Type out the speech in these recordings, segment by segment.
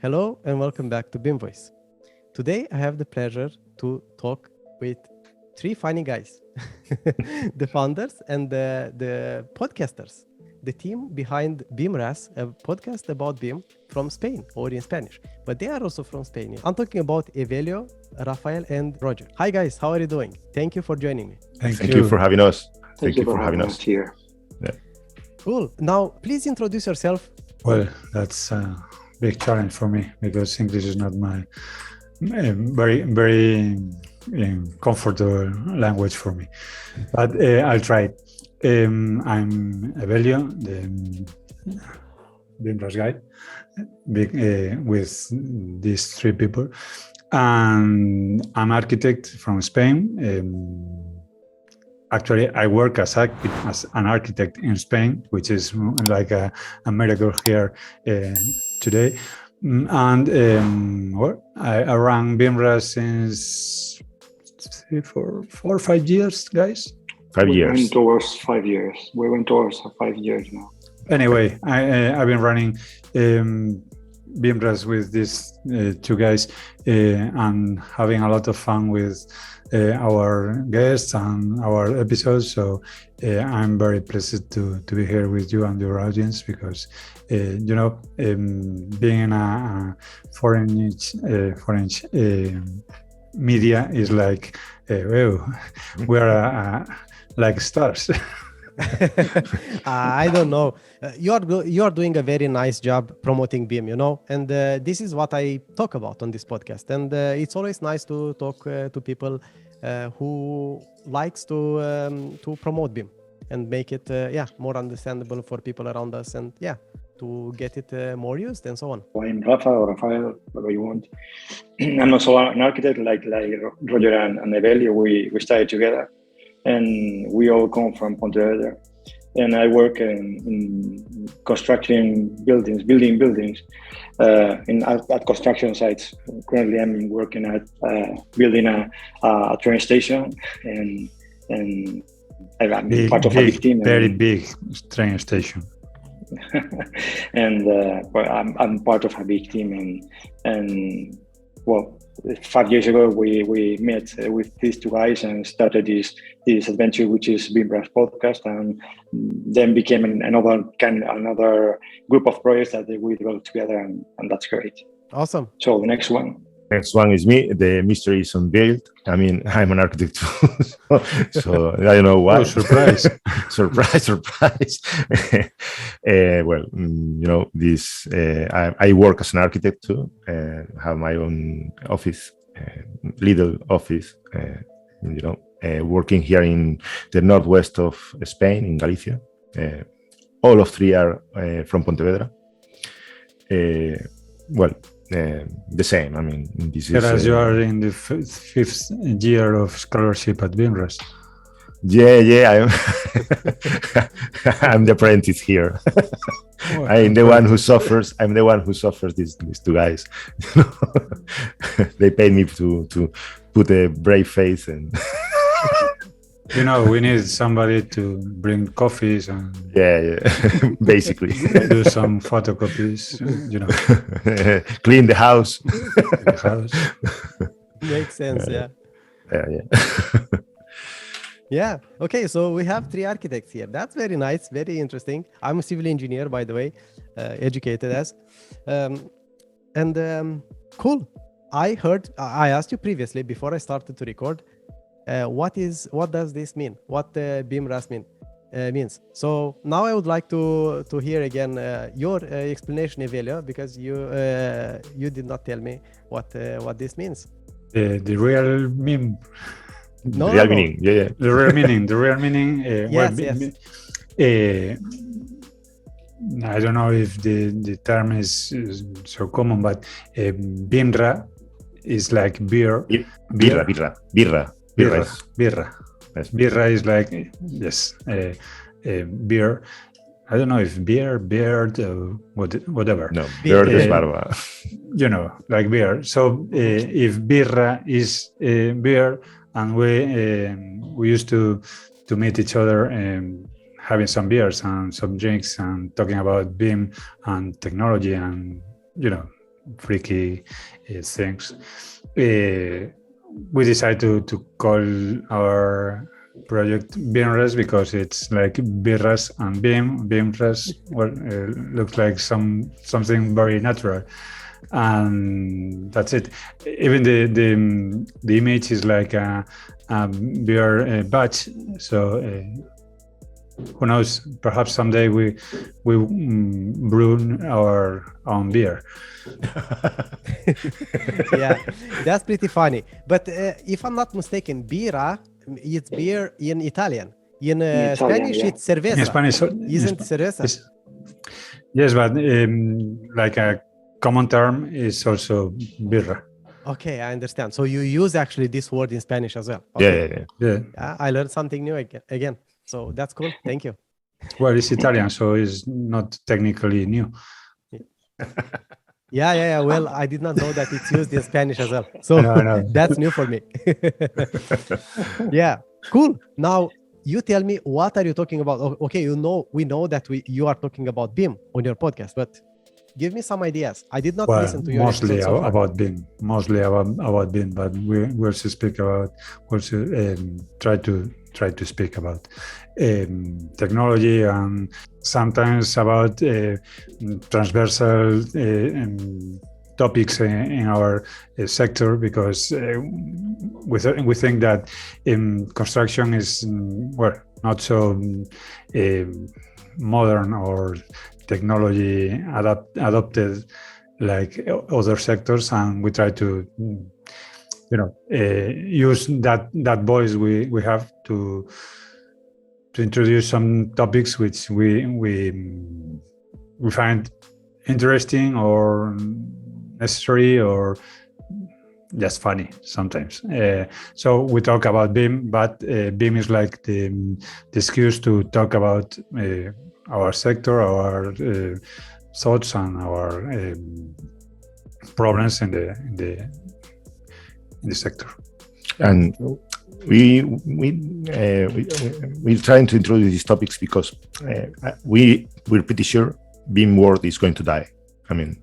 Hello and welcome back to BIMvoice. Today I have the pleasure to talk with three funny guys, the founders and the podcasters, the team behind BIMrras, a podcast about BIM from Spain or in Spanish, but they are also from Spain. Yeah. I'm talking about Evelio, Rafael and Roger. Hi guys, how are you doing? Thank you for joining me. Thank you for having us. Thank you for having us here. Yeah. Cool. Now, please introduce yourself. Well, that's a big challenge for me because English is not my very comfortable language for me. But I'll try. I'm Evelio, the BIMrras guy, with these three people. And I'm architect from Spain. Actually, I work as an architect in Spain, which is like a miracle here today. And I ran BIMrras since 4 or 5 years, guys. 5 years. We went towards 5 years. We went towards 5 years now. Anyway, I've been running BIMrras with these two guys and having a lot of fun with our guests and our episodes. So I'm very pleased to be here with you and your audience because, being in a foreign media is like, we are like stars. I don't know. You are doing a very nice job promoting BIM, and this is what I talk about on this podcast. And it's always nice to talk to people who likes to promote BIM and make it more understandable for people around us, and to get it more used and so on. I'm Rafa or Rafael, whatever you want. I'm also an architect like Roger and Evelio. We started together. And we all come from Pontevedra, and I work in construction buildings, building buildings, at construction sites. Currently, I'm working at building a train station, and I'm part of a big team. Very big train station. And I'm part of a big team, and well. 5 years ago, we met with these two guys and started this adventure, which is BIMrras podcast, and then became another group of projects that we developed together, and that's great. Awesome. So the next one. Next one is me. The mystery is unveiled. I mean, I'm an architect too, so I don't know why. Oh, surprise! surprise! This I work as an architect too. Have my own office, little office. Working here in the northwest of Spain, in Galicia. All of three are from Pontevedra. The same. I mean, this is. As you are in the fifth year of scholarship at BIMrras. Yeah. I'm the apprentice here. I'm the one who suffers. These two guys. They paid me to put a brave face and. We need somebody to bring coffees and basically do some photocopies. Clean the house. Makes sense. Yeah. Yeah. Okay, so we have three architects here. That's very nice, very interesting. I'm a civil engineer, by the way, educated as. Cool. I asked you previously before I started to record. What does this mean? What BIMrras means? So now I would like to hear again your explanation, Evelio, because you did not tell me what this means. The real meaning. Meaning, yeah. The real meaning. Yes. I don't know if the term is so common, but BIMrra is like beer. Birra. Yes. Yes. Birra is like beer. I don't know if beard, whatever. No, beard is barba. Like beer. So if birra is beer, and we used to meet each other having some beers and some drinks and talking about BIM and technology and freaky things. We decided to call our project BIMrras because it's like BIMrras and BIMrras. Well, looks like something very natural, and that's it. Even the image is like a beer badge. So who knows? Perhaps someday we brew our own beer. Yeah, that's pretty funny. But if I'm not mistaken, birra, it's beer in Italian. In Italian, Spanish, yeah. it's cerveza. In Spanish, Isn't cerveza? Yes, but like a common term is also birra. Okay, I understand. So you use actually this word in Spanish as well. Yeah, Okay. yeah. Yeah, I learned something new again. So that's cool. Thank you. Well, it's Italian, so it's not technically new. Yeah. Well, I did not know that it's used in Spanish as well. So No. that's new for me. Yeah, cool. Now you tell me, what are you talking about? Okay, we know that you are talking about BIM on your podcast, but give me some ideas. I did not listen to your mostly episode so far. about BIM, but we also speak about try to speak about technology and sometimes about transversal topics in our sector, because we think that construction is not so modern or technology adopted like other sectors, and we try to use that voice we have to introduce some topics which we find interesting or necessary or just funny sometimes. So we talk about BIM, but BIM is like the excuse to talk about our sector, our thoughts, and our problems in the sector. And we're trying to introduce these topics because we're pretty sure BIM world is going to die. I mean,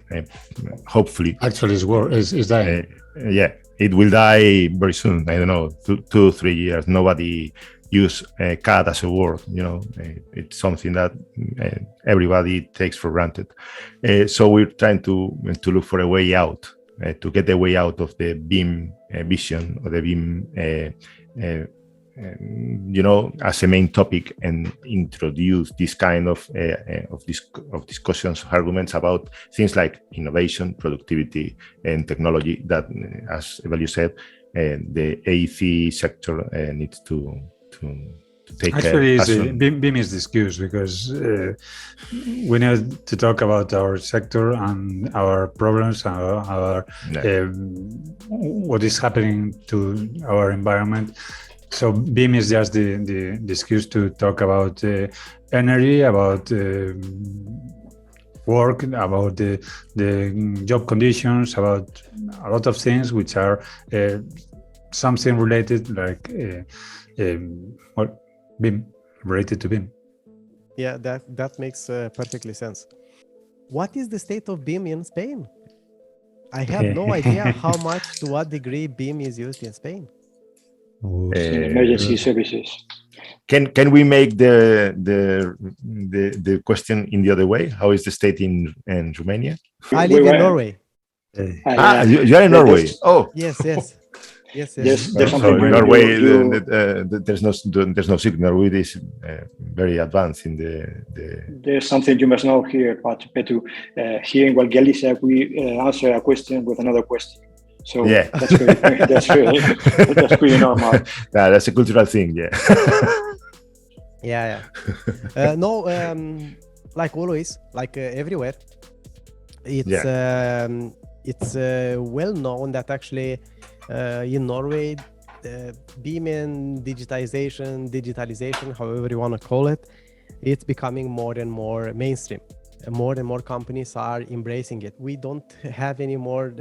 hopefully. Actually, is dying. Yeah, it will die very soon. I don't know, 2 or 3 years. Nobody use CAD as a word. It's something that everybody takes for granted. So we're trying to look for a way out, to get a way out of the BIM vision or the BIM, as a main topic, and introduce this kind of discussions, arguments about things like innovation, productivity, and technology that, as Evelio said, the AEC sector needs to take Actually, care. BIM is the excuse, because we need to talk about our sector and our problems, what is happening to our environment. So BIM is just the excuse to talk about energy, about work, about the job conditions, about a lot of things which are something related, like BIM, related to BIM. Yeah, that makes perfectly sense. What is the state of BIM in Spain? I have no idea how much, to what degree BIM is used in Spain. Emergency services. Can we make the question in the other way? How is the state in Romania? I live in Norway. You are in Norway. Oh, yes. There's so something in Norway, there's no signal. Norway is very advanced in the. There's something you must know here, Petru. Here in Galicia, we answer a question with another question. So yeah, that's pretty normal. That's a cultural thing. Yeah. No, like always, like everywhere, it's well known that actually in Norway, BIM and digitalization, however you want to call it, it's becoming more and more mainstream. More and more companies are embracing it. We don't have any more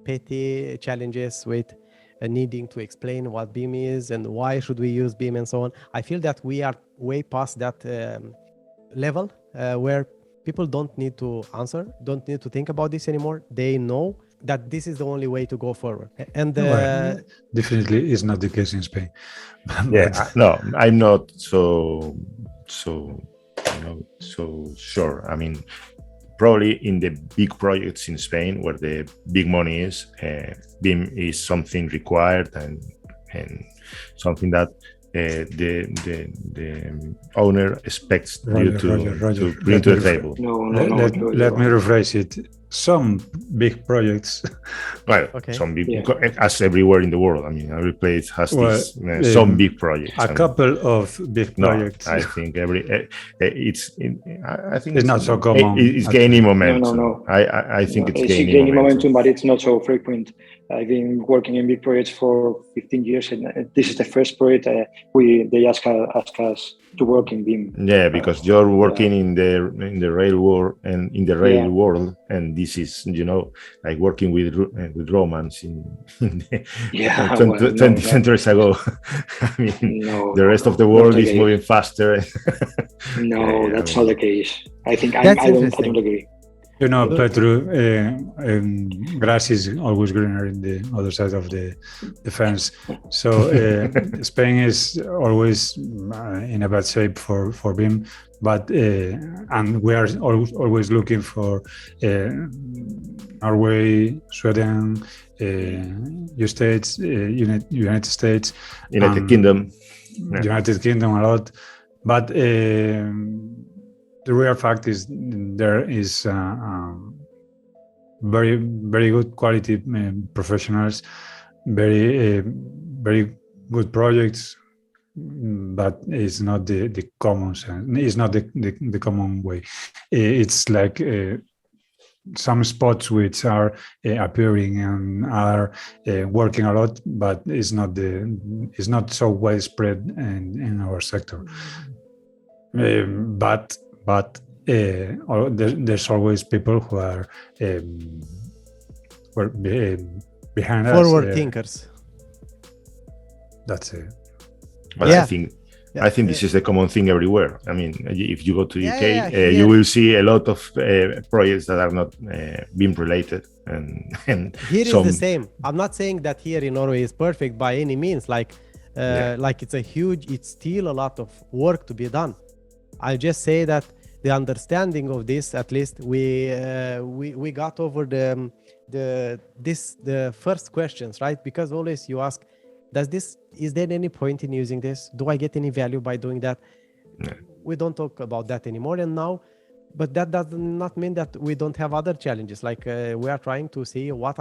petty challenges with needing to explain what BIM is and why should we use BIM and so on. I feel that we are way past that level where people don't need to answer, don't need to think about this anymore. They know that this is the only way to go forward. And Well, definitely is not the case in Spain. Yeah, no, I'm not so sure. I mean, probably in the big projects in Spain where the big money is, BIM is something required and something that the owner expects you to bring to the table. Let me rephrase it. Some big projects. Well, some big, as everywhere in the world. I mean, every place has some big projects. A couple of big projects. I think I think it's not so common. It's gaining momentum. No. I think it's gaining momentum, but it's not so frequent. I've been working in big projects for 15 years, and this is the first project they ask us to work in BIM. Yeah, because you're working in the rail world and in the rail world, and this is like working with Romans in the 20 centuries ago. I mean, the rest of the world is moving faster. No, that's not the case. I think I don't agree. Petru, grass is always greener in the other side of the fence. So Spain is always in a bad shape for BIM, but and we are always looking for Norway, Sweden, United States, United Kingdom, United Kingdom a lot, but. The real fact is there is very, very good quality professionals, very good projects, but it's not the common sense. It's not the common way. It's like some spots which are appearing and are working a lot, but it's not so widespread in our sector. But there's always people who are behind us. Forward thinkers. That's it. But I think this is a common thing everywhere. I mean, if you go to the UK, you will see a lot of projects that are not BIM related. And here is the same. I'm not saying that here in Norway is perfect by any means. Like it's still a lot of work to be done. I just say that the understanding of this, at least we got over the first questions, right? Because always you ask, is there any point in using this? Do I get any value by doing that? Yeah. We don't talk about that anymore and now, but that does not mean that we don't have other challenges. Like we are trying to see what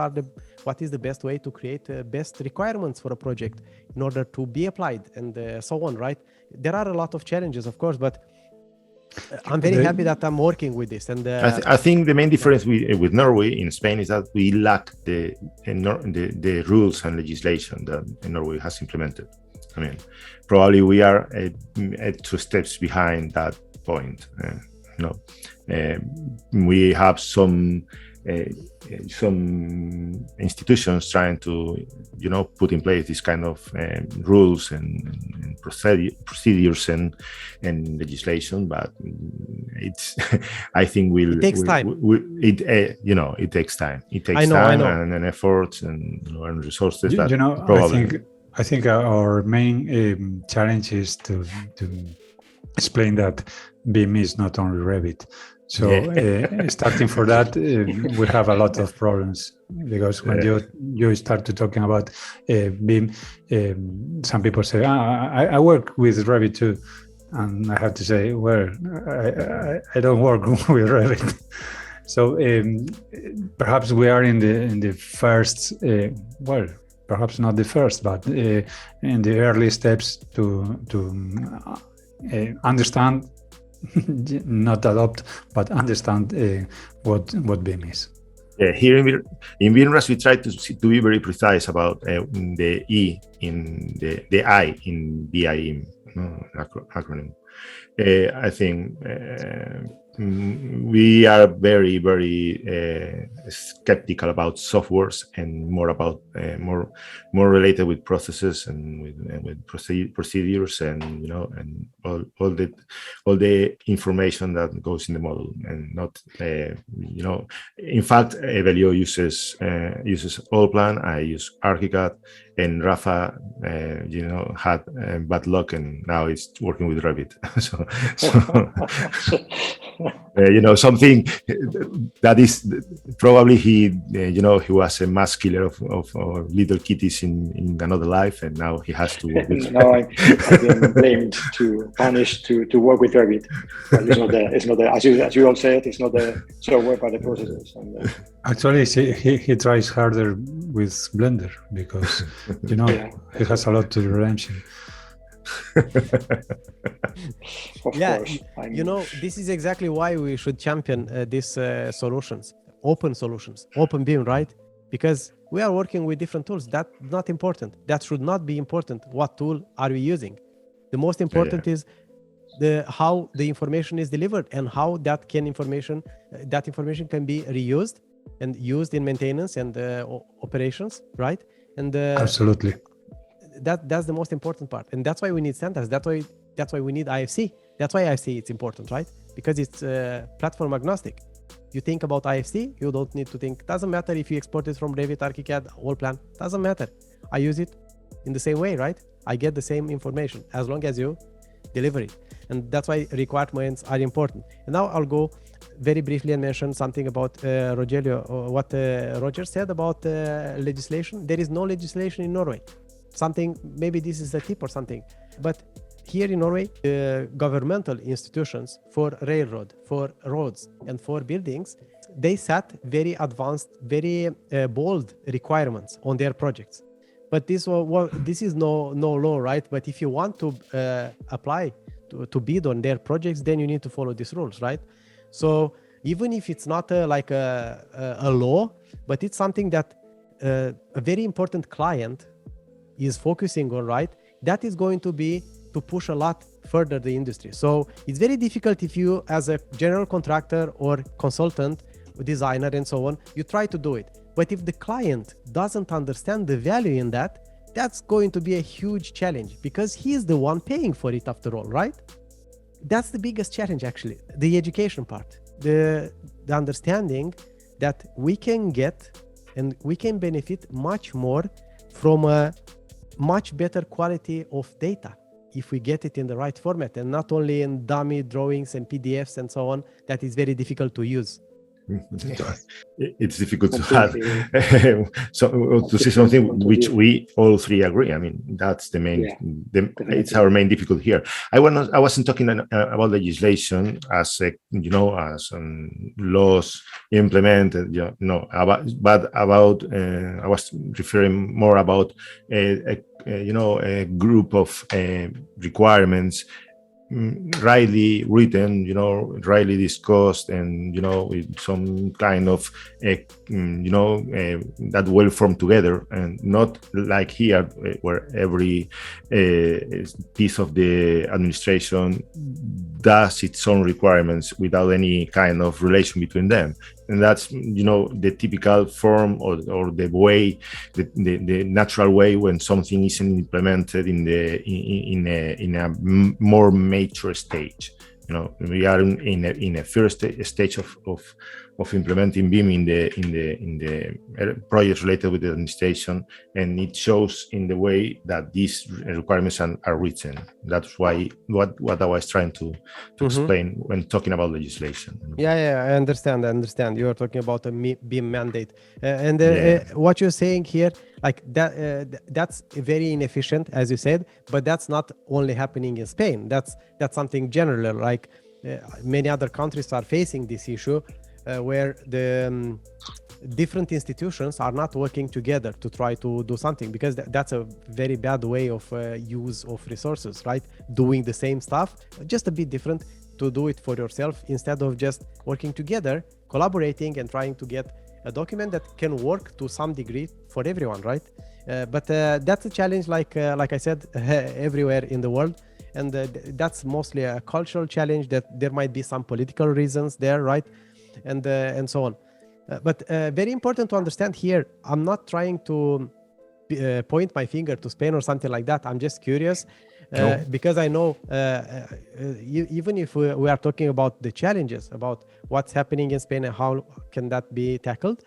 is the best way to create best requirements for a project in order to be applied and so on, right? There are a lot of challenges, of course, but I'm very happy that I'm working with this. And I think the main difference with Norway in Spain is that we lack the rules and legislation that Norway has implemented. I mean, probably we are 2 steps behind that point. We have some institutions trying to put in place this kind of rules and procedures and legislation, but it's I think it takes time. It takes time. It takes time and effort and resources. I think our main challenge is to explain that BIM is not only Revit. So starting for that, we have a lot of problems because when you start to talking about BIM, some people say, I work with Revit too. And I have to say, well, I don't work with Revit. So perhaps we are in the first, perhaps not the first, but in the early steps to understand, not adopt, but understand what BIM is. Here in BIMrras, we try to be very precise about the E in the I in BIM acronym. I think we are very, very skeptical about softwares and more about more related with processes and with procedures and and all the information that goes in the model, and not in fact Evelio uses Allplan. I use ArchiCAD, and Rafa had bad luck and now it's working with Revit. Something that is probably he was a mass killer of little kitties in another life, and now he has to work with. Now I've been blamed punished to work with Revit. But it's not the as you all said, it's not the software but the processes. Actually, he tries harder with Blender because he has a lot to redemption. Of course. This is exactly why we should champion these solutions, open solutions, openBIM, right? Because we are working with different tools. That's not important. That should not be important. What tool are we using? The most important is how the information is delivered and how that information can be reused and used in maintenance and operations, right? And absolutely. That's the most important part, and that's why we need standards. That's why we need IFC. That's why IFC it's important, right? Because it's platform agnostic. You think about IFC, you don't need to think. Doesn't matter if you export it from Revit, ArchiCAD, Allplan. Doesn't matter. I use it in the same way, right? I get the same information as long as you deliver it, and that's why requirements are important. And now I'll go very briefly and mention something about Rogelio, what Roger said about legislation. There is no legislation in Norway. Something, maybe this is a tip or something, but here in Norway, governmental institutions for railroad, for roads, and for buildings, they set very advanced, very bold requirements on their projects. But this is no law, right? But if you want to apply to bid on their projects, then you need to follow these rules, right? So even if it's not like a law, but it's something that a very important client is focusing on, right? That is going to be to push a lot further the industry. So it's very difficult if you, as a general contractor or consultant, designer and so on, you try to do it. But if the client doesn't understand the value in that, that's going to be a huge challenge because he is the one paying for it after all, right? That's the biggest challenge actually, the education part, the understanding that we can get and we can benefit much more from a much better quality of data if we get it in the right format and not only in dummy drawings and PDFs and so on that is very difficult to use. It's difficult to have to see something which we all three agree. I mean, that's the main. It's our main difficulty here. I wasn't talking about legislation as as laws implemented. But about I was referring more about a group of requirements. Rightly written, rightly discussed, and with some kind of that well formed together, and not like here where every piece of the administration does its own requirements without any kind of relation between them. And that's the typical form or the way, the natural way when something isn't implemented in a more mature stage. We are in a first stage of implementing BIM in the projects related with the administration, and it shows in the way that these requirements are written. That's why what I was trying to explain when talking about legislation. Yeah, I understand. You are talking about a BIM mandate, what you're saying here, like that's very inefficient, as you said, but that's not only happening in Spain. That's something general. Like many other countries are facing this issue. Where the different institutions are not working together to try to do something, because that's a very bad way of use of resources, right? Doing the same stuff, just a bit different, to do it for yourself instead of just working together, collaborating and trying to get a document that can work to some degree for everyone, right? But that's a challenge, like I said, everywhere in the world. And that's mostly a cultural challenge, that there might be some political reasons there, right? And so on. But very important to understand here, I'm not trying to point my finger to Spain or something like that. I'm just curious because I know even if we are talking about the challenges, about what's happening in Spain and how can that be tackled,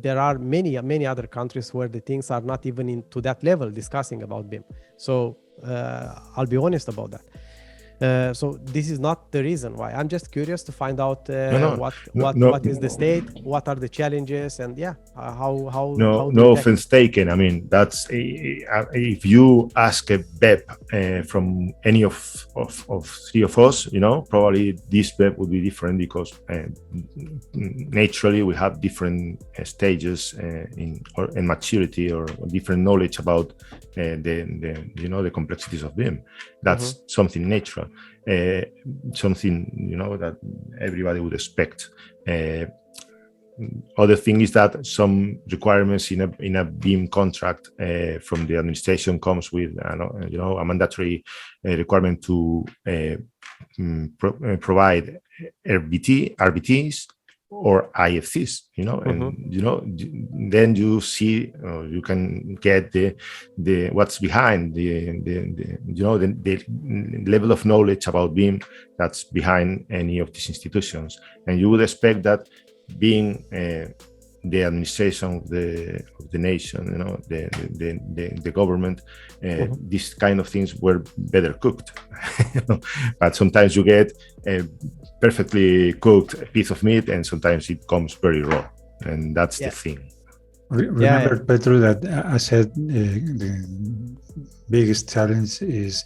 there are many other countries where the things are not even into that level discussing about BIM. So I'll be honest about that. So this is not the reason why. I'm just curious to find out what is the state, what are the challenges, and how no offense taken. I mean, that's if you ask a BEP from any of three of us, probably this BEP would be different, because naturally we have different stages in maturity, or different knowledge about the complexities of BIM. That's something natural. Something that everybody would expect. Other thing is that some requirements in a BIM contract from the administration comes with a mandatory requirement to provide RBTs or IFCs, and then you see, you can get the what's behind the level of knowledge about BIM that's behind any of these institutions. And you would expect that, being the administration of the nation, the government, these kind of things were better cooked. But sometimes you get a perfectly cooked piece of meat, and sometimes it comes very raw, and that's the thing. Remember, Petru, that I said the biggest challenge is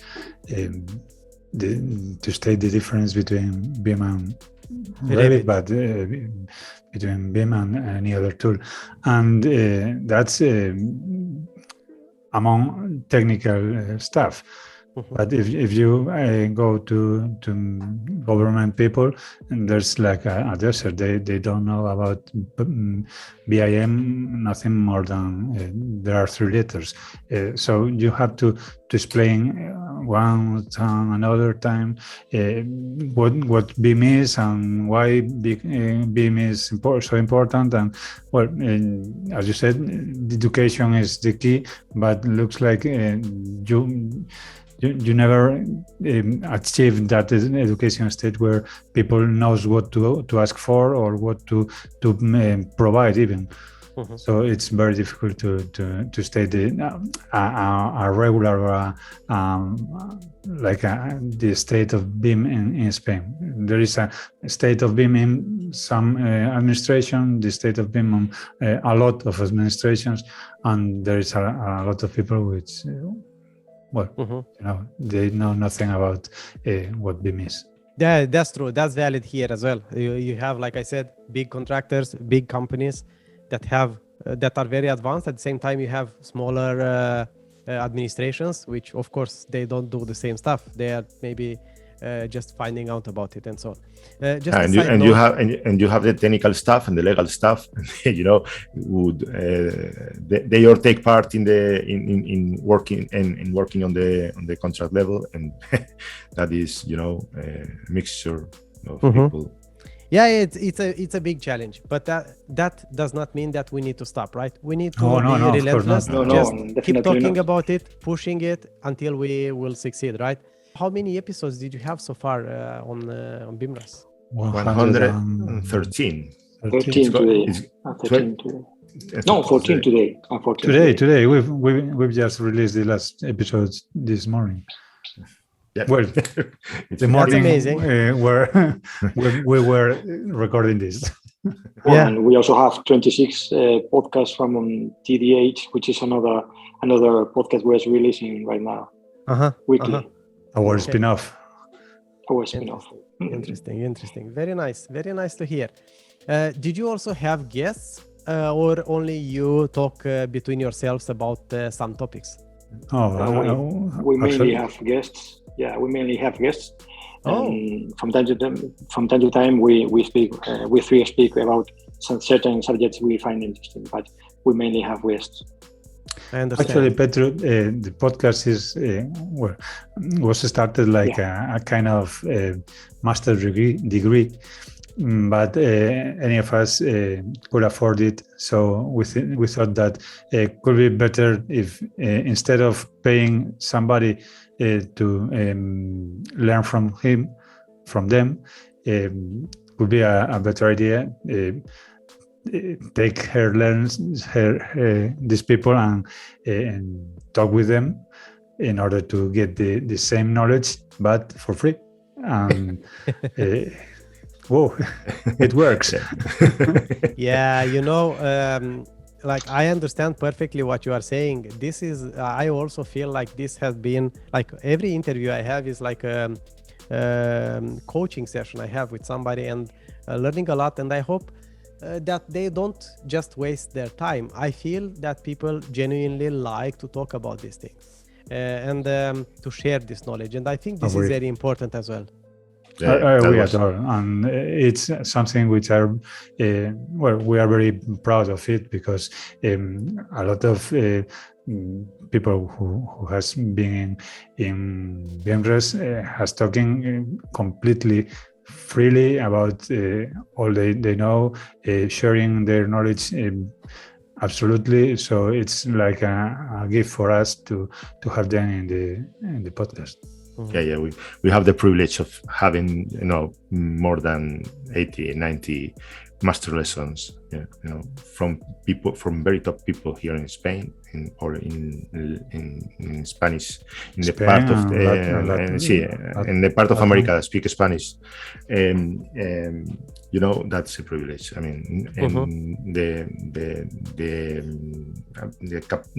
to state the difference between BIM and Revit, but between BIM and any other tool, and that's among technical stuff. But if you go to government people, and there's like a desert. They don't know about BIM, nothing more than there are 3 letters. So you have to explain one time, another time, what BIM is and why BIM is so important. And well, as you said, the education is the key, but looks like you never achieve that education state where people knows what to ask for or what to provide even. So it's very difficult to state a regular the state of BIM in Spain. There is a state of BIM in some administration, the state of BIM on a lot of administrations, and there is a lot of people which they know nothing about what BIM is. Yeah, that's true. That's valid here as well. You have, like I said, big contractors, big companies that are very advanced. At the same time, you have smaller administrations, which of course they don't do the same stuff. They are maybe just finding out about it and so on. You have the technical staff and the legal staff. They all take part in working on the contract level, and that is a mixture of people. Yeah, it's a big challenge, but that does not mean that we need to stop, right? We need to be relentless. Just keep talking about it, pushing it until we will succeed, right? How many episodes did you have so far on BIMrras? 113. 13 today. 13 today. No, 14 today. 14 today. We've just released the last episode this morning. Yeah. Well, the morning where we were recording this. Yeah, and we also have 26 podcasts from TDH, which is another podcast we're releasing right now, weekly. Our spin-off. Interesting. Very nice to hear. Did you also have guests, or only you talk between yourselves about some topics? We mainly have guests. Yeah, we mainly have guests. And from time to time, we speak. We three speak about certain subjects we find interesting, but we mainly have West. I understand. Actually, Petru, the podcast is was started like a kind of master degree, but any of us could afford it. So we thought that it could be better if instead of paying somebody to learn from them, would be a better idea. Take these people and talk with them in order to get the same knowledge, but for free. Whoa, it works. Yeah, like I understand perfectly what you are saying. This is, I also feel like this has been like every interview I have is like a coaching session I have with somebody and learning a lot. And I hope that they don't just waste their time. I feel that people genuinely like to talk about these things and to share this knowledge. And I think this is very important as well. I agree at all, and it's something which are we are very proud of it, because a lot of people who has been in BIMrras has talking completely freely about all they know, sharing their knowledge absolutely. So it's like a gift for us to have them in the podcast. Yeah, we have the privilege of having more than 80, 90 master lessons, from very top people here in Spain or in Spanish, in the part of in the part of America that speak Spanish. That's a privilege. I mean,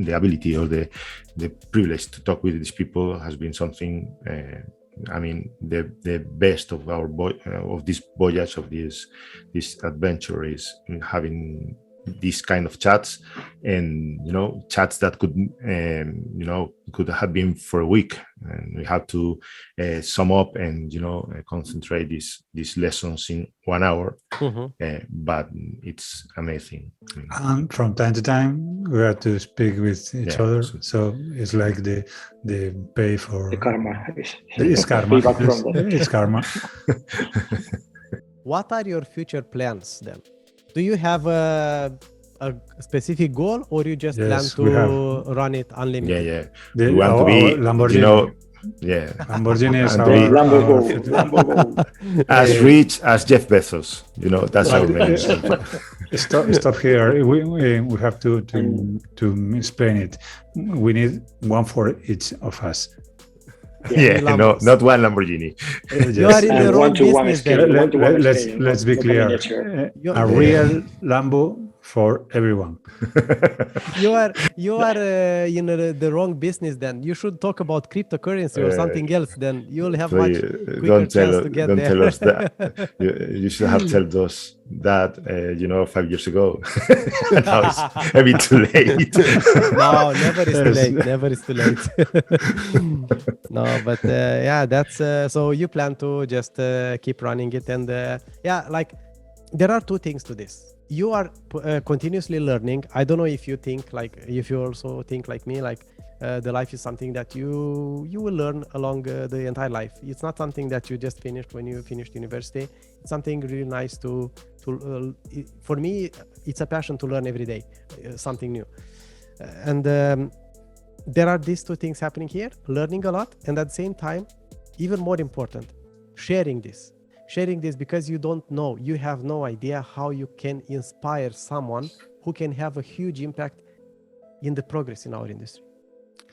the ability or the privilege to talk with these people has been something. The best of of this voyage, of this adventure, is having these kind of chats, and chats that could have been for a week, and we have to sum up and concentrate these lessons in 1 hour. But it's amazing. And from time to time we have to speak with each other, so it's like the pay for the karma. It's karma. It's karma. What are your future plans then? Do you have a specific goal, or you just plan to run it unlimited? Yeah. We want to be Lamborghini. Lamborghini is as rich as Jeff Bezos. That's our main. Stop here. We have to explain it. We need one for each of us. Not one Lamborghini. You are in the wrong business. Let's be clear. A real Lambo for everyone. You are in the wrong business. Then you should talk about cryptocurrency or something else. Then you'll have much quicker chance to get there. Don't tell us that. You should have told us that 5 years ago. Now it's a bit too late. No, never is too late. Never is too late. No, but that's so you plan to just keep running it, and there are two things to this. You are continuously learning. I don't know if you also think like me, like the life is something that you will learn along the entire life. It's not something that you just finished when you finished university. It's something really nice to for me, it's a passion to learn every day something new. And there are these two things happening here: learning a lot, and at the same time, even more important, sharing this, because you don't know, you have no idea how you can inspire someone who can have a huge impact in the progress in our industry.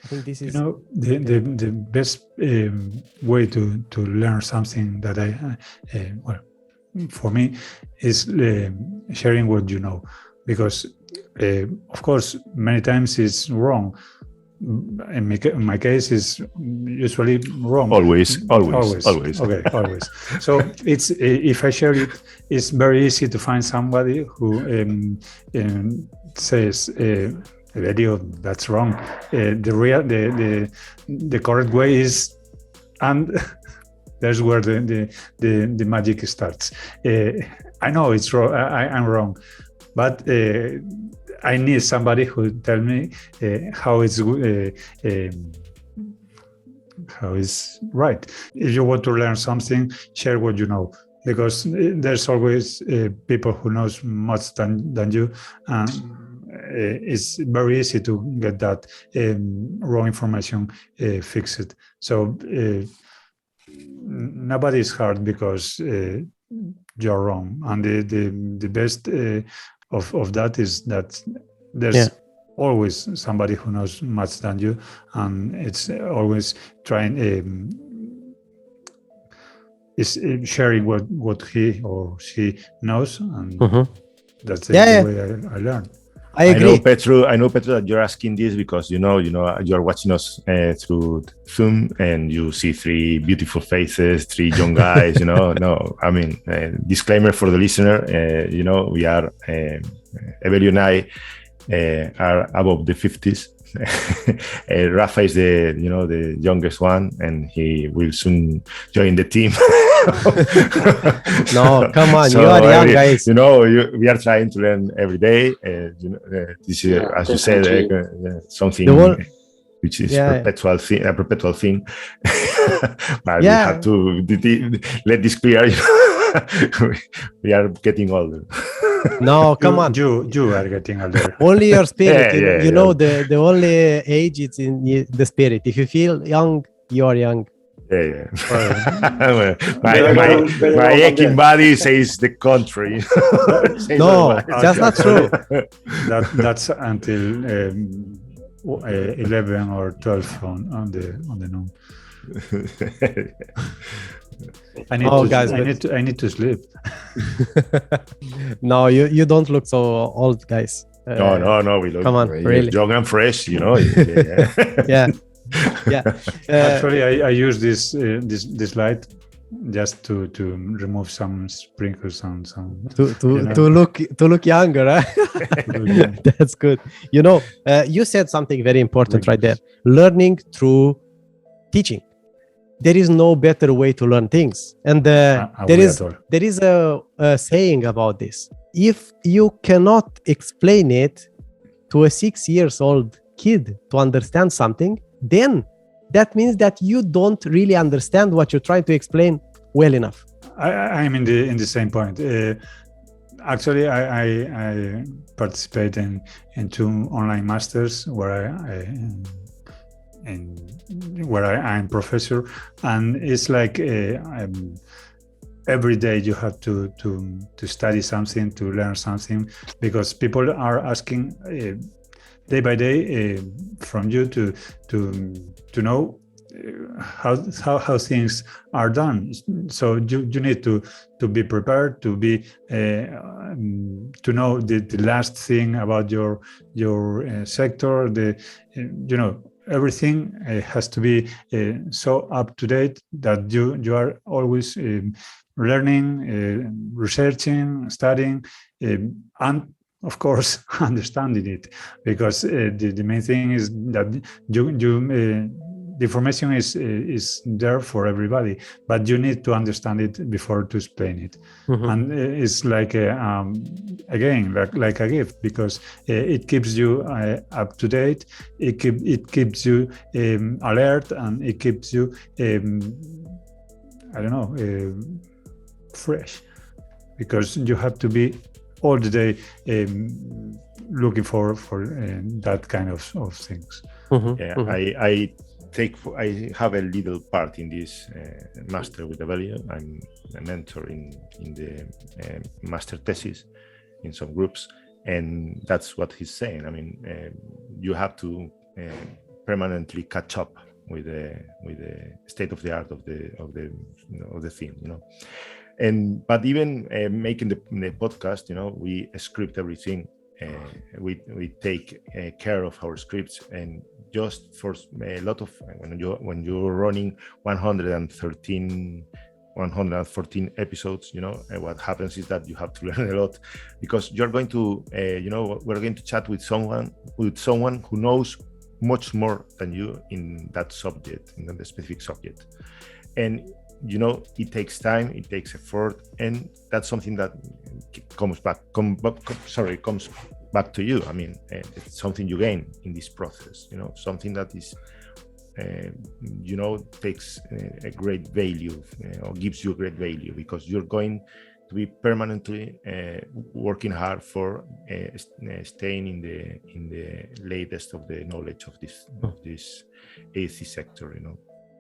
I think this is the best way to learn something that for me is sharing what you know, because of course many times it's wrong. In my case, is usually wrong. Always. Okay, always. So it's if I share it, it's very easy to find somebody who says, "Video, that's wrong." The correct way is, and there's where the magic starts. I know it's wrong. I'm wrong, but I need somebody who tell me how it's how is right. If you want to learn something, share what you know, because there's always people who knows much than you, and it's very easy to get that wrong information fixed. So nobody is hard because you're wrong, and the best of that is that there's always somebody who knows much than you, and it's always trying is sharing what he or she knows, and that's the way I learn. I agree. I know Petru that you're asking this because you're watching us through Zoom, and you see three beautiful faces, three young guys. No, I mean, disclaimer for the listener. We are Evelio and I are above the 50s. Rafa is the youngest one, and he will soon join the team. No, come on, you are young guys. We are trying to learn every day. This is, as you said, something which is a perpetual thing. But we have to let this clear. We are getting older. No, come on. You are getting older. Only your spirit. The only age is in the spirit. If you feel young, you are young. Yeah. My aching body says the contrary. No, that's not true. That's until 11 or 12 on the noon. I need to sleep. No, you don't look so old, guys. No, we look. Come on, really young and fresh, Yeah. Actually, I use this light just to remove some sprinkles and some to look younger. Huh? That's good. You said something very important right there. Learning through teaching. There is no better way to learn things, and there is a saying about this. If you cannot explain it to a 6-year-old kid to understand something, then that means that you don't really understand what you're trying to explain well enough. I'm in the same point. Actually, I participate in 2 online masters where I'm professor, and it's like every day you have to study something, to learn something, because people are asking day by day from you to know how things are done. So you need to be prepared, to be to know the last thing about your sector. Everything has to be so up to date that you are always learning, researching, studying, and of course understanding it, because the main thing is that the information is there for everybody, but you need to understand it before to explain it. And it's like again like a gift, because it keeps you up to date, it keeps you alert, and it keeps you fresh, because you have to be all the day looking for that kind of things. I have a little part in this master with Evelio. I'm a mentor in the master thesis in some groups, and that's what he's saying. I mean, you have to permanently catch up with the state of the art of the theme, but even making the podcast, we script everything. We take care of our scripts, and just for a lot of when you're running 114 episodes, what happens is that you have to learn a lot, because you're going to we're going to chat with someone who knows much more than you in that subject, in the specific subject. And it takes time, it takes effort, and that's something that comes back to you. I mean, it's something you gain in this process, something that is takes a great value, or gives you a great value, because you're going to be permanently working hard for staying in the latest of the knowledge of this AC sector.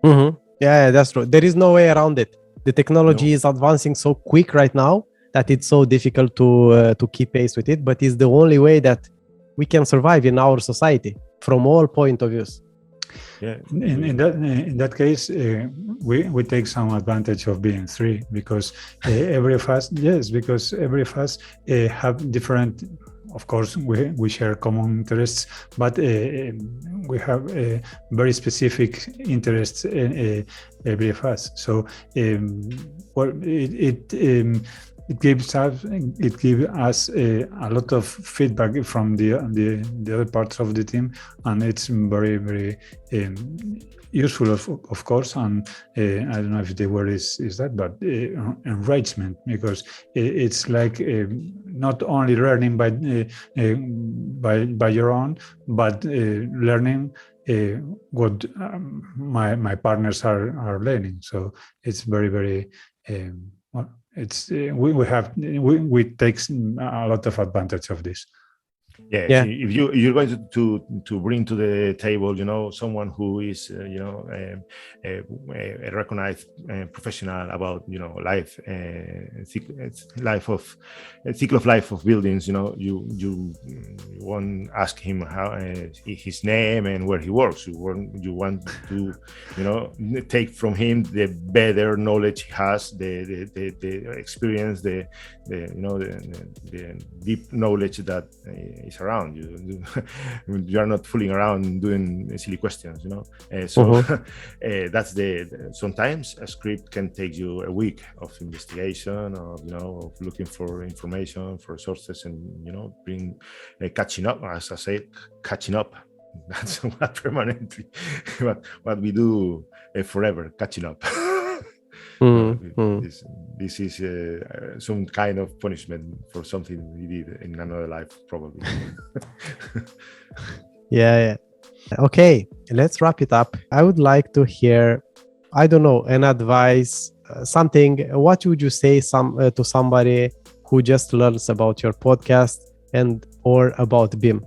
Mm-hmm. Yeah, that's true. There is no way around it. The technology is advancing so quick right now that it's so difficult to keep pace with it. But it's the only way that we can survive in our society from all point of views. Yeah. In that case, we take some advantage of being three, because every of us have different. Of course, we share common interests, but we have very specific interests in every of us. So, it gives us a lot of feedback from the other parts of the team, and it's very, very useful, of course. And I don't know if the word is that, but enrichment, because it's like not only learning by your own, but learning what my partners are learning. So it's very, very it's we take a lot of advantage of this. Yeah. If you're going to bring to the table, someone who is a recognized professional about life, cycle of life of buildings, you won't ask him how his name and where he works. You want to take from him the better knowledge he has, the experience, the deep knowledge that is around you. You are not fooling around doing silly questions, that's sometimes a script can take you a week of investigation, of looking for information, for sources, and bring catching up. As I say, catching up. That's what permanently what we do forever, catching up. This is some kind of punishment for something we did in another life, probably. Yeah. Okay, let's wrap it up. I would like to hear, I don't know, an advice, something. What would you say to somebody who just learns about your podcast or about BIM?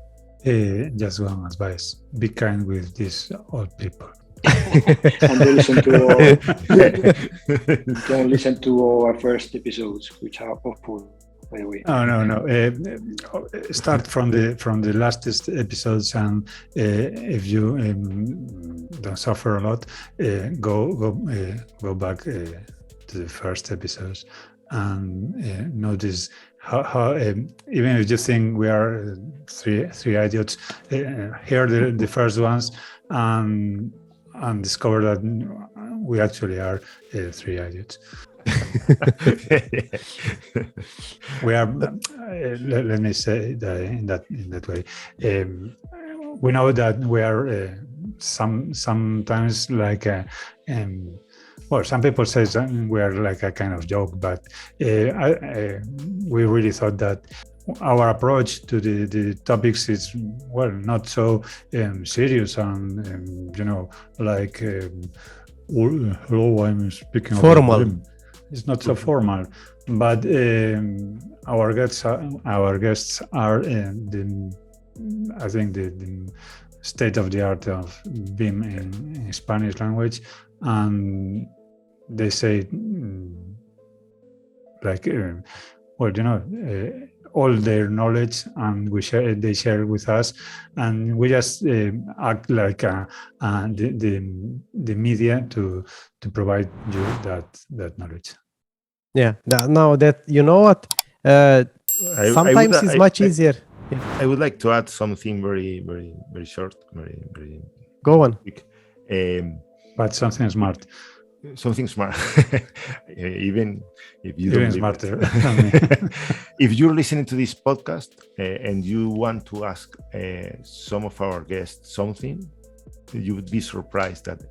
Just one advice: be kind with these old people. And don't listen to our first episodes, which are awful, by the way. No. Start from the last episodes, and if you don't suffer a lot, go back to the first episodes and notice how even if you think we are three idiots, hear the first ones and discover that we actually are three idiots. We are. Let me say that in that way. We know that we are sometimes like some people say we are like a kind of joke, but we really thought that our approach to the topics is not so serious and like hello, I'm speaking formal. It's not so formal, but our guests are I think the state of the art of BIM in Spanish language, and they say all their knowledge, and they share with us, and we just act like the media to provide you that knowledge. Yeah. Now that what, sometimes it's much easier. Yeah. I would like to add something very, very, very short, very, very. Go on. Quick. But something smart. Something smart. Even if you even don't smarter. If you're listening to this podcast and you want to ask some of our guests something, you would be surprised that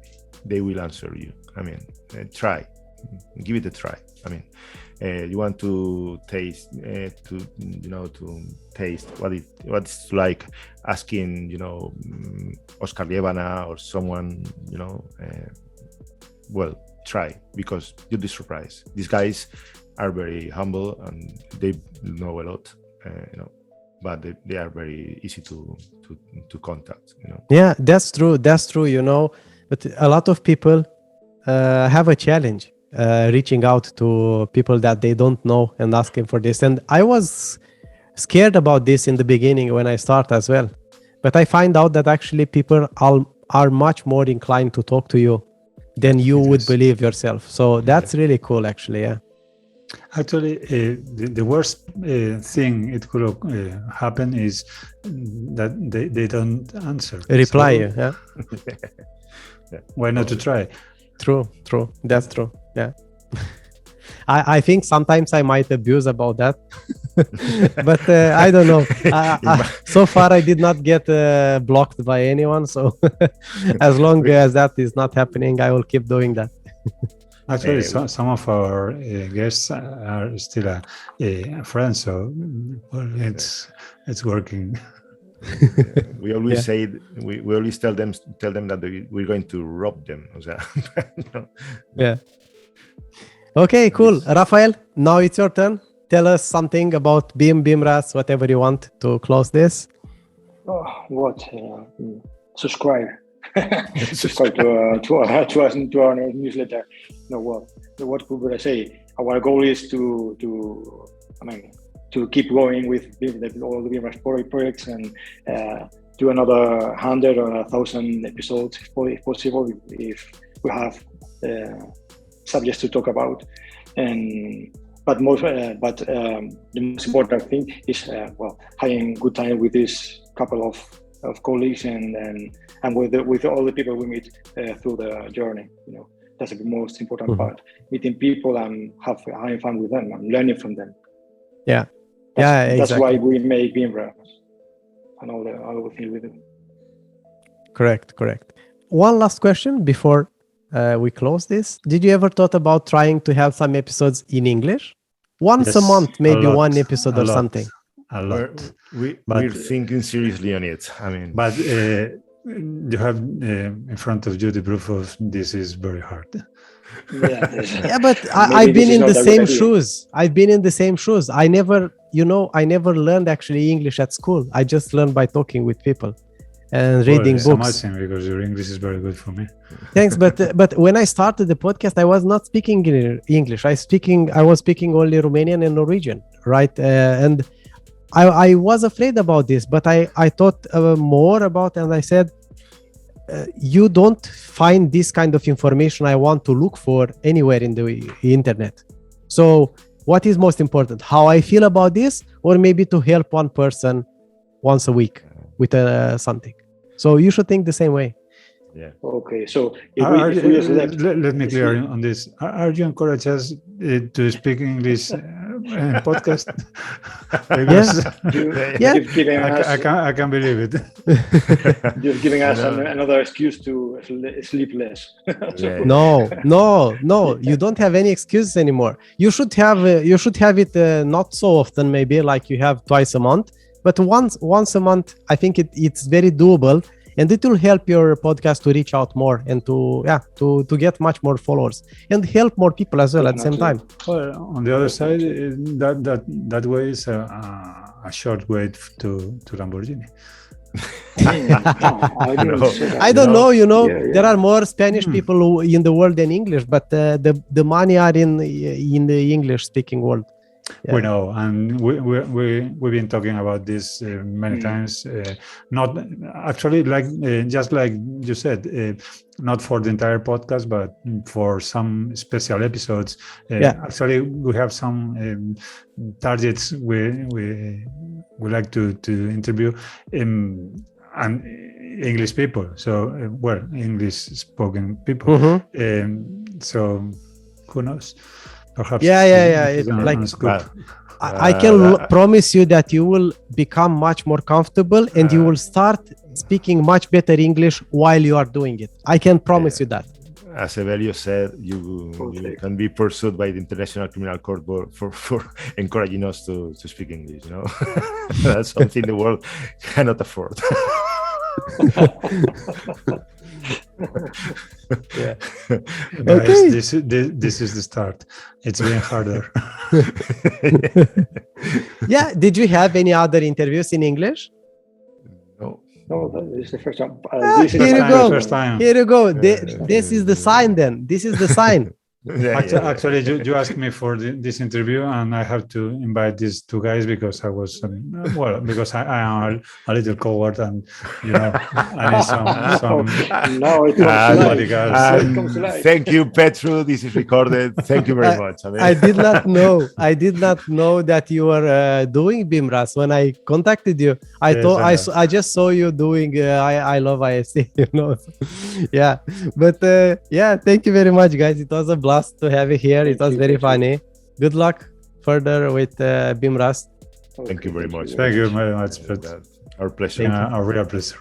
they will answer you. I mean, try give it a try. I mean, you want to taste to taste what's like asking Oscar Lievana or someone well, try, because you'll be surprised. These guys are very humble and they know a lot, but they are very easy to contact. Yeah, that's true. But a lot of people have a challenge reaching out to people that they don't know and asking for this. And I was scared about this in the beginning when I start as well. But I find out that actually people are much more inclined to talk to you than you would believe yourself. So that's really cool, actually. Yeah. Actually, the worst thing it could happen is that they don't answer. Reply you, yeah. Why not to try? True. That's true. Yeah. I think sometimes I might abuse about that, but I don't know. So far, I did not get blocked by anyone. So as long as that is not happening, I will keep doing that. Actually, some of our guests are still friends, so it's working. We always say we always tell them that we're going to rob them. Yeah. Okay, cool. Rafael, now it's your turn. Tell us something about BIMrras, whatever you want to close this. Subscribe. Subscribe to our newsletter. What could I say? Our goal is to keep going with all the BIMrras projects and do another 100 or 1,000 episodes if possible, if we have subjects to talk about. But the most important thing is having good time with this couple of colleagues and with all the people we meet through the journey. That's the most important part. Meeting people and having fun with them and learning from them. Yeah. That's Exactly. why we make BIMrras and all the things we do. Correct. One last question before we close this. Did you ever thought about trying to have some episodes in English? Once a month, maybe one episode or something. A lot. We're thinking seriously on it. I mean, but you have in front of you the proof of this is very hard. Yeah, but I've been in the same shoes. I never learned actually English at school. I just learned by talking with people and reading books. Amazing, because your English is very good for me. Thanks, but when I started the podcast, I was not speaking English. I was speaking only Romanian and Norwegian, right? And I was afraid about this, but I thought more about it, and I said, you don't find this kind of information I want to look for anywhere in the internet. So what is most important? How I feel about this, or maybe to help one person once a week with something. So you should think the same way. Yeah. Okay. So let me clear on this. Are you encourage us to speak English in podcast? I can't believe it. You're giving us another excuse to sleep less. No. You don't have any excuses anymore. You should have it not so often, maybe like you have twice a month, but once a month. I think it's very doable. And it will help your podcast to reach out more and to get much more followers and help more people as well at the same time. Well, on the other side, that way is a short way to Lamborghini. I don't know. There are more Spanish people in the world than English, but the money are in the English-speaking world. Yeah. We know, and we've been talking about this many times. Not actually, just like you said, not for the entire podcast, but for some special episodes. Actually, we have some targets we like to interview, and English people. So, English-spoken people. So, who knows? Perhaps. Yeah. I can promise you that you will become much more comfortable and you will start speaking much better English while you are doing it. I can promise you that. as Evelio said, you can be pursued by the International Criminal Court for encouraging us to speak English. That's something the world cannot afford. Yeah. Guys, this is the start. It's getting harder. Yeah. Did you have any other interviews in English? No, this is the first time. Here you go. Here you go. This is the sign then. This is the sign. Actually, you asked me for this interview, and I have to invite these two guys because I was because I am a little coward, and I need some no, it comes to life. Thank you, Petru. This is recorded. Thank you very much. I did not know that you were doing BIMrras when I contacted you. I just saw you doing I love ISC. Yeah, but thank you very much, guys. It was a blast to have you here. It was very funny. Good luck further with BIMrras. Thank you very much. Thank you very much. Our pleasure. A real pleasure.